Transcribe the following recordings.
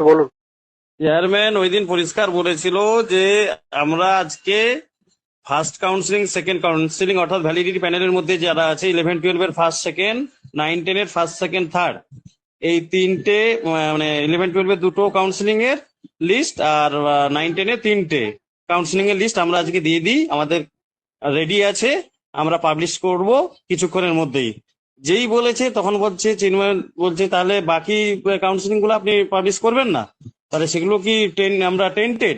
বলুন। চেয়ারম্যান ওই দিন পরিষ্কার বলেছিল যে আমরা আজকে ফার্স্ট কাউন্সিলিং, সেকেন্ড কাউন্সিলিং অর্থাৎ ভ্যালিডিটি প্যানেলের মধ্যে যারা আছে 11-12 এর ফার্স্ট সেকেন্ড, 9-10 এর ফার্স্ট সেকেন্ড থার্ড, এই তিনটে মানে 11-12 এর দুটো কাউন্সিলিং এর লিস্ট আর 9-10 এর তিনটে কাউন্সিলিং এর লিস্ট আমরা আজকে দিয়ে দিই। আমাদের রেডি আছে, আমরা পাবলিশ করব কিছুক্ষণের মধ্যেই। যেই বলেছে তখন বলছে চিন্ময় বলছে তাহলে বাকি কাউন্সিলিং গুলো আপনি পাবলিশ করবেন না, তাহলে সেগুলো কি আমরা টেন্টেড?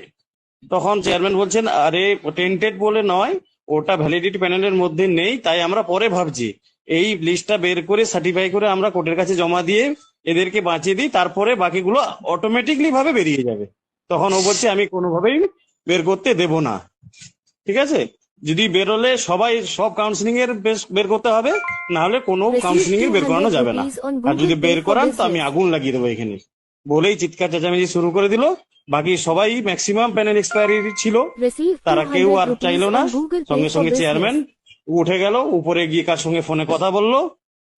তখন চেয়ারম্যান বলছেন আরে টেন্টেড বলে নয়, ওটা ভ্যালিডিটি প্যানেলের মধ্যে নেই, তাই আমরা পরে ভাবছি এই লিস্টটা বের করে সার্টিফাই করে আমরা কোর্টের কাছে জমা দিয়ে এদেরকে বাঁচিয়ে দিই, তারপরে বাকিগুলো অটোমেটিকলি ভাবে বেরিয়ে যাবে। তখন ও বলছে আমি কোনোভাবেই বের করতে দেব না। ঠিক আছে, যদি বেরোলে সবাই সব কাউন্সিলিং এর বের করতে হবে, না হলে কোনো কাউন্সিলিং এর বের করানো যাবে না। আর যদি বের করান তো আমি আগুন লাগিয়ে দেবো এখানে, বলেই চিৎকার চেঁচামেচি শুরু করে দিল। বাকি সবাই ম্যাক্সিমাম প্যানেল এক্সপায়ারি ছিল, তারা কেউ আর চাইলো না। সঙ্গে সঙ্গে চেয়ারম্যান উঠে গেল, উপরে গিয়ে কার সঙ্গে ফোনে কথা বললো,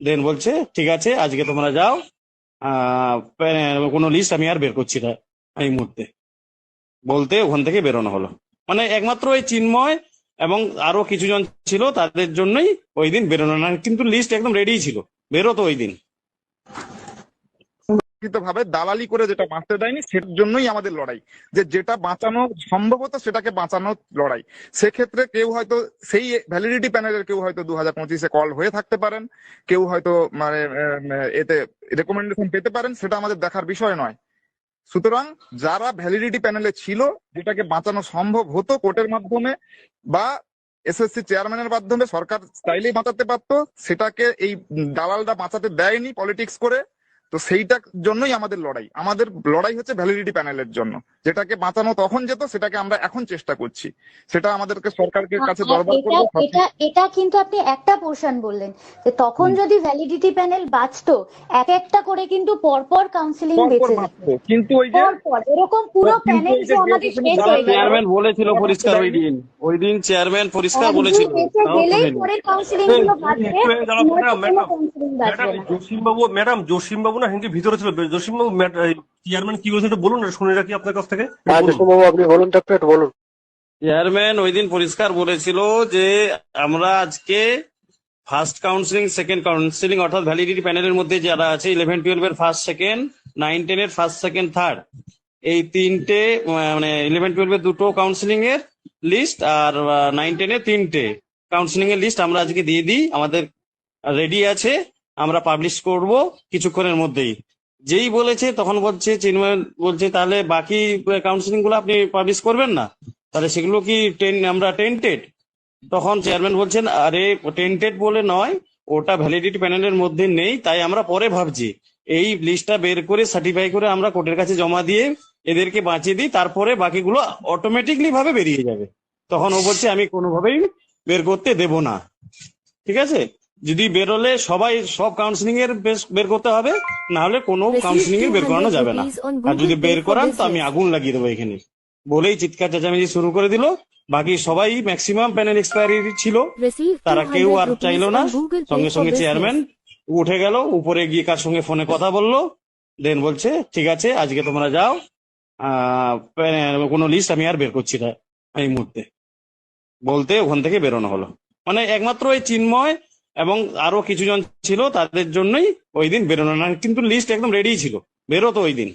দেন বলছে ঠিক আছে আজকে তোমরা যাও, কোনো লিস্ট আমি আর বের করছি না এই মুহূর্তে, বলতে ওখান থেকে বেরোনো হলো। মানে একমাত্র ওই চিন্ময় এবং আরো কিছু জন ছিল তাদের জন্যই ওই দিন বেরোনো, না কিন্তু লিস্ট একদম রেডি ছিল, বেরোতো ওই দিন। ভাবে দালালি করে যেটা বাঁচতে দেয়নি, সেটার জন্যই আমাদের লড়াই। যে যেটা বাঁচানো সম্ভব হতো সেটাকে বাঁচানোর লড়াই। সেক্ষেত্রে কেউ হয়তো সেই ভ্যালিডিটি প্যানেলের কেউ হয়তো 2025-এ কল হয়ে থাকতে পারেন, কেউ হয়তো মানে এতে রেকমেন্ডেশন পেতে পারেন, সেটা আমাদের দেখার বিষয় নয়। সুতরাং যারা ভ্যালিডিটি প্যানেলে ছিল, যেটাকে বাঁচানো সম্ভব হতো কোর্টের মাধ্যমে বা এসএসসি চেয়ারম্যানের মাধ্যমে, সরকার চাইলেই বাঁচাতে পারতো, সেটাকে এই দালালরা বাঁচাতে দেয়নি পলিটিক্স করে। তো সেইটার জন্যই আমাদের লড়াই। আমাদের লড়াই হচ্ছে ভ্যালিডিটি প্যানেলের জন্য, যেটাকে বাঁচানো তখন যেত, সেটাকে আমরা এখন চেষ্টা করছি। সেটা আমাদেরকে সরকারের কাছে দরবার করবো। এটা এটা কিন্তু আপনি একটা পোর্শন বললেন যে তখন যদি ভ্যালিডিটি প্যানেল বাঁচতো, এক একটা করে কিন্তু পরপর কাউন্সিলিং বেঁচে যেত, কিন্তু ওই যে পরপর এরকম পুরো প্যানেল যে আমাদের শেষ হয়ে গেল। চেয়ারম্যান বলেছিল পরিষ্কার ওই দিন চেয়ারম্যান পরিষ্কার বলেছিল, বেঁচে গেলেই পরের কাউন্সিলিং গুলো বাঁচবে, ম্যাডাম জসিমবাবু না হিন্দি ভিতরে ছিল। জসিমবাবু চেয়ারম্যান কি বলছেন বলুন, শুনে রাখি আপনার কাছ থেকে। জসিমবাবু আপনি বলুন তো, একটু বলুন। চেয়ারম্যান ওই দিন পরিষ্কার বলেছিল যে আমরা আজকে ফার্স্ট কাউন্সিলিং, সেকেন্ড কাউন্সিলিং অর্থাৎ ভ্যালিডিটি প্যানেলের মধ্যে যারা আছে 11-12 এর ফার্স্ট সেকেন্ড, 9-10 এর ফার্স্ট সেকেন্ড থার্ড, এই তিনটে মানে 11-12 এর দুটো কাউন্সিলিং এর লিস্ট আর 9-10 এর তিনটে কাউন্সিলিং এর লিস্ট আমরা আজকে দিয়ে দিই। আমাদের রেডি আছে, আমরা পাবলিশ করব কিছুক্ষণের মধ্যেই। যেই বলেছে তখন বলছে চিন্ময় বলছে তাহলে বাকি কাউন্সিলিং গুলো আপনি পাবলিশ করবেন না, তাহলে সেগুলো কি আমরা টেন্টেড? তখন চেয়ারম্যান বলছেন আরে টেন্টেড বলে নয়, ওটা ভ্যালিডিটি প্যানেলের মধ্যে নেই, তাই আমরা পরে ভাবছি এই লিস্টটা বের করে সার্টিফাই করে আমরা কোর্টের কাছে জমা দিয়ে এদেরকে বাঁচিয়ে দিই, তারপরে বাকিগুলো অটোমেটিকলি ভাবে বেরিয়ে যাবে। তখন ও বলছে আমি কোনোভাবেই বের করতে দেব না। ঠিক আছে, যদি বেরোলে সবাই সব কাউন্সিলিং এর বের করতে হবে, না হলে কোনো কাউন্সিলিং এর বের করানো যাবে না। আর যদি বের করান তো আমি আগুন লাগিয়ে দেবো এখানে, বলেই চিৎকার চেঁচামেচি শুরু করে দিল। বাকি সবাই ম্যাক্সিমাম প্যানেল এক্সপায়ারি ছিল, তারা কেউ আর চাইলো না। সঙ্গে সঙ্গে চেয়ারম্যান উঠে গেল, উপরে গিয়ে কার সঙ্গে ফোনে কথা বললো, দেন বলছে ঠিক আছে আজকে তোমরা যাও, কোনো লিস্ট আমি আর বের করছি না এই মুহূর্তে, বলতে ওখান থেকে বেরোনো হলো। মানে একমাত্র ওই চিন্ময় এবং আরো কিছু জন ছিল তাদের জন্যই ওই দিন বেরোনো, না কিন্তু লিস্ট একদম রেডি ছিল, বেরোতো ওই দিন।